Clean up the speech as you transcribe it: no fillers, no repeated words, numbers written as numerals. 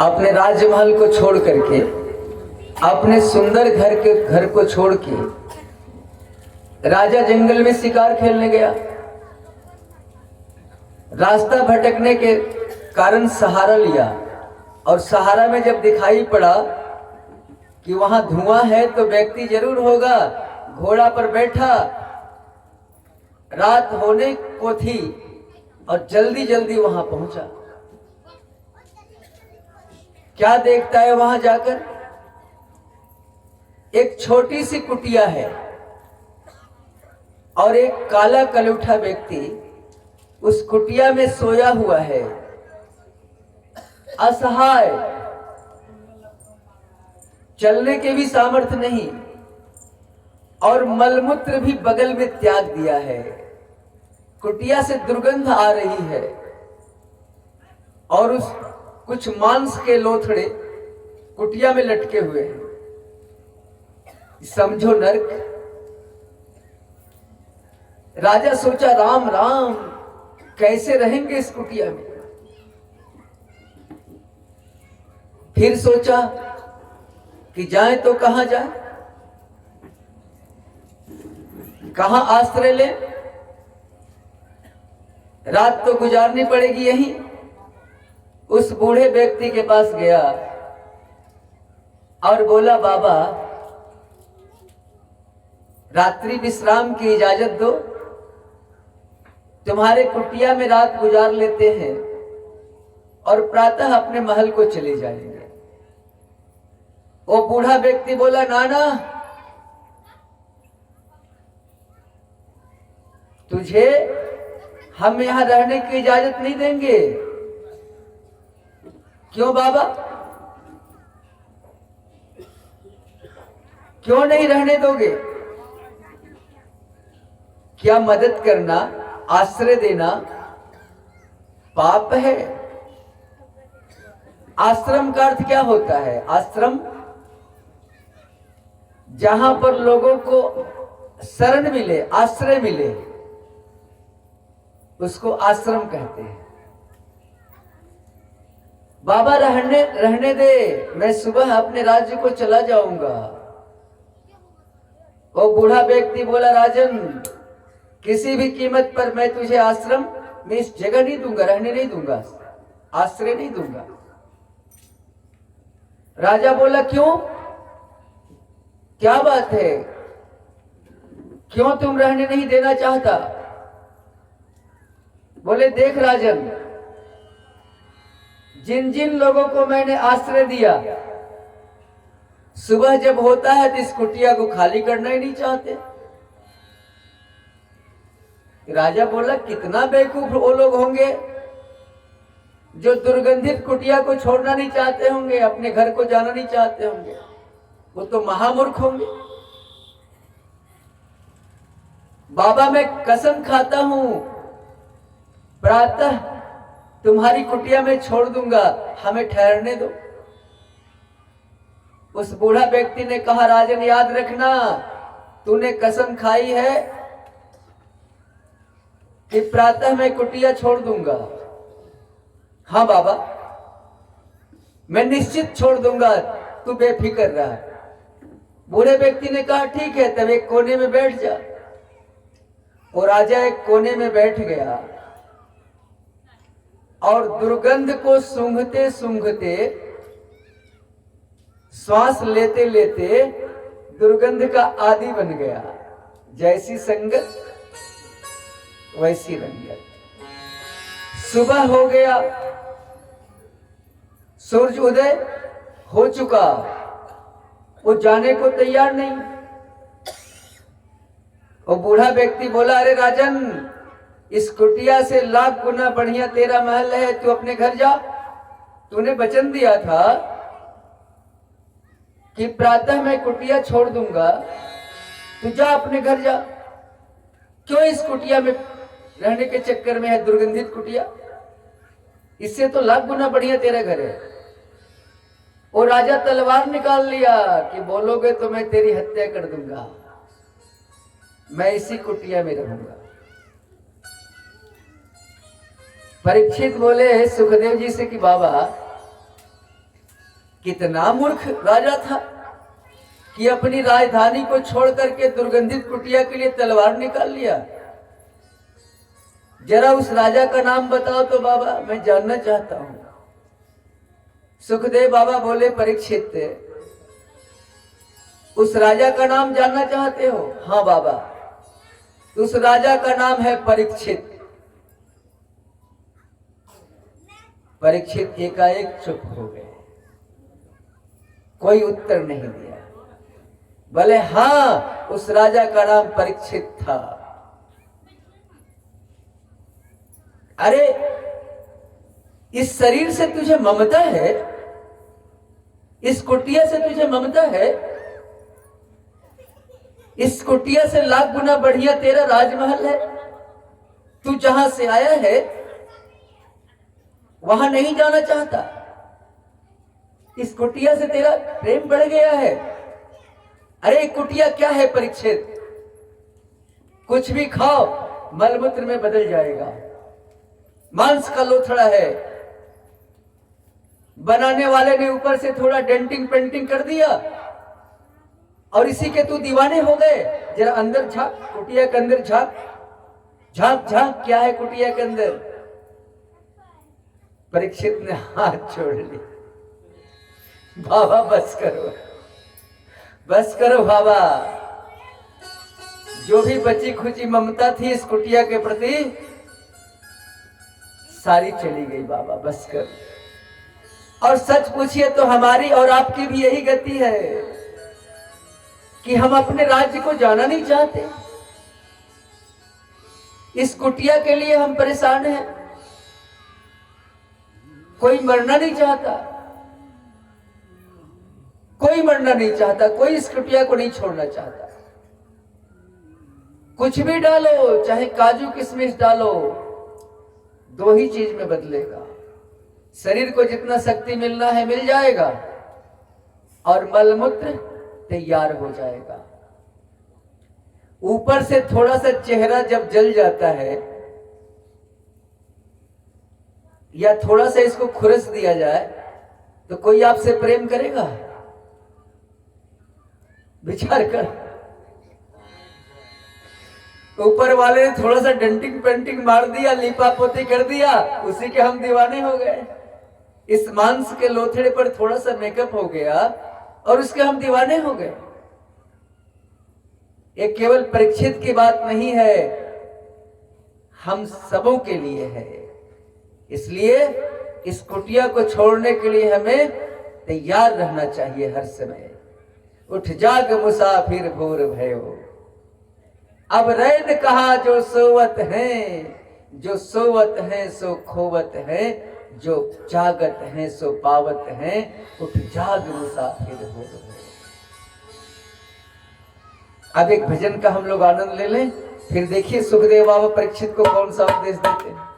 अपने राजमहल को छोड़ करके, अपने सुंदर घर को छोड़ के राजा जंगल में शिकार खेलने गया। रास्ता भटकने के कारण सहारा लिया, और सहारा में जब दिखाई पड़ा कि वहां धुआं है तो व्यक्ति जरूर होगा। घोड़ा पर बैठा, रात होने को थी और जल्दी जल्दी वहां पहुंचा। क्या देखता है वहां जाकर? एक छोटी सी कुटिया है और एक काला कलूठा व्यक्ति उस कुटिया में सोया हुआ है, असहाय, चलने के भी सामर्थ्य नहीं, और मलमूत्र भी बगल में त्याग दिया है। कुटिया से दुर्गंध आ रही है और उस कुछ मांस के लोथड़े कुटिया में लटके हुए हैं। समझो नर्क। राजा सोचा, राम राम, कैसे रहेंगे इस कुटिया में। फिर सोचा कि जाए तो कहां जाए, कहां आश्रय ले। रात तो गुजारनी पड़ेगी यहीं। उस बूढ़े व्यक्ति के पास गया और बोला, बाबा रात्रि विश्राम की इजाजत दो, तुम्हारे कुटिया में रात गुजार लेते हैं और प्रातः अपने महल को चले जाएंगे। वो बूढ़ा व्यक्ति बोला, नाना, तुझे हम यहां रहने की इजाजत नहीं देंगे। क्यों बाबा, क्यों नहीं रहने दोगे? क्या मदद करना, आश्रय देना पाप है? आश्रम का अर्थ क्या होता है? आश्रम जहां पर लोगों को शरण मिले, आश्रय मिले, उसको आश्रम कहते हैं। बाबा रहने दे, मैं सुबह अपने राज्य को चला जाऊंगा। वो बूढ़ा व्यक्ति बोला, राजन, किसी भी कीमत पर मैं तुझे आश्रम में इस जगह नहीं दूंगा, रहने नहीं दूंगा, आश्रय नहीं दूंगा। राजा बोला, क्यों, क्या बात है, क्यों तुम रहने नहीं देना चाहता? बोले, देख राजन, जिन जिन लोगों को मैंने आश्रय दिया, सुबह जब होता है तो इस कुटिया को खाली करना ही नहीं चाहते। राजा बोला, कितना बेवकूफ वो लोग होंगे जो दुर्गंधित कुटिया को छोड़ना नहीं चाहते होंगे, अपने घर को जाना नहीं चाहते होंगे। वो तो महामूर्ख होंगे। बाबा, मैं कसम खाता हूं, प्रातः तुम्हारी कुटिया में छोड़ दूंगा, हमें ठहरने दो। उस बूढ़ा व्यक्ति ने कहा, राजन याद रखना, तूने कसम खाई है कि प्रातः मैं कुटिया छोड़ दूंगा। हाँ बाबा, मैं निश्चित छोड़ दूंगा, तू बेफिक्र रहा। बूढ़े व्यक्ति ने कहा, ठीक है, तब एक कोने में बैठ जा। और राजा एक कोने में बैठ गया और दुर्गंध को सूंघते सूंघते, श्वास लेते लेते दुर्गंध का आदी बन गया। जैसी संगत वैसी रंगत। सुबह हो गया, सूरज उदय हो चुका, वो जाने को तैयार नहीं। वो बूढ़ा व्यक्ति बोला, अरे राजन, इस कुटिया से लाख गुना बढ़िया तेरा महल है, तू अपने घर जा। तूने वचन दिया था कि प्रातः मैं कुटिया छोड़ दूंगा, तू जा अपने घर जा। क्यों इस कुटिया में रहने के चक्कर में है, दुर्गंधित कुटिया? इससे तो लाख गुना बढ़िया तेरा घर है। और राजा तलवार निकाल लिया कि बोलोगे तो मैं तेरी हत्या कर दूंगा, मैं इसी कुटिया में रहूंगा। परीक्षित बोले सुखदेव जी से कि बाबा, कितना मूर्ख राजा था कि अपनी राजधानी को छोड़ करके दुर्गंधित कुटिया के लिए तलवार निकाल लिया। जरा उस राजा का नाम बताओ तो बाबा, मैं जानना चाहता हूं। सुखदेव बाबा बोले, परीक्षित, उस राजा का नाम जानना चाहते हो? हाँ बाबा, उस राजा का नाम है परीक्षित। परीक्षित एकाएक चुप हो गए, कोई उत्तर नहीं दिया। बोले, हाँ, उस राजा का नाम परीक्षित था। अरे, इस शरीर से तुझे ममता है? इस कुटिया से तुझे ममता है? इस कुटिया से लाख गुना बढ़िया तेरा राजमहल है। तू जहां से आया है वहां नहीं जाना चाहता। इस कुटिया से तेरा प्रेम बढ़ गया है। अरे कुटिया क्या है परीक्षित? कुछ भी खाओ, मलमूत्र में बदल जाएगा। मांस का लोथड़ा है। बनाने वाले ने ऊपर से थोड़ा डेंटिंग पेंटिंग कर दिया और इसी के तू दीवाने हो गए। जरा अंदर झांक, कुटिया के अंदर झांक, झांक झांक, क्या है कुटिया के अंदर? परीक्षित ने हाथ छोड़ ली। बाबा बस करो, बस करो बाबा। जो भी बची खुची ममता थी इस कुटिया के प्रति सारी चली गई बाबा, बस कर। और सच पूछिए तो हमारी और आपकी भी यही गति है कि हम अपने राज्य को जाना नहीं चाहते। इस कुटिया के लिए हम परेशान हैं। कोई मरना नहीं चाहता, कोई मरना नहीं चाहता, कोई इस कुटिया को नहीं छोड़ना चाहता। कुछ भी डालो, चाहे काजू किशमिश डालो, दो ही चीज में बदलेगा। शरीर को जितना शक्ति मिलना है मिल जाएगा और मलमूत्र तैयार हो जाएगा। ऊपर से थोड़ा सा चेहरा जब जल जाता है या थोड़ा सा इसको खुरस दिया जाए तो कोई आपसे प्रेम करेगा? विचार कर। ऊपर वाले ने थोड़ा सा डेंटिंग पेंटिंग मार दिया, लीपा पोती कर दिया, उसी के हम दीवाने हो गए। इस मांस के लोथड़े पर थोड़ा सा मेकअप हो गया और उसके हम दीवाने हो गए। ये केवल परीक्षित की बात नहीं है, हम सबों के लिए है। इसलिए इस कुटिया को छोड़ने के लिए हमें तैयार रहना चाहिए हर समय। उठ जाग मुसाफिर भोर भयो, अब रैन कहा जो सोवत हैं, जो सोवत हैं सो खोवत हैं, जो जागत हैं सो पावत हैं। उठ जाग मुसाफिर भोर भयो। अब एक भजन का हम लोग आनंद ले लें, फिर देखिए सुखदेव बाबा परीक्षित को कौन सा उपदेश देते हैं।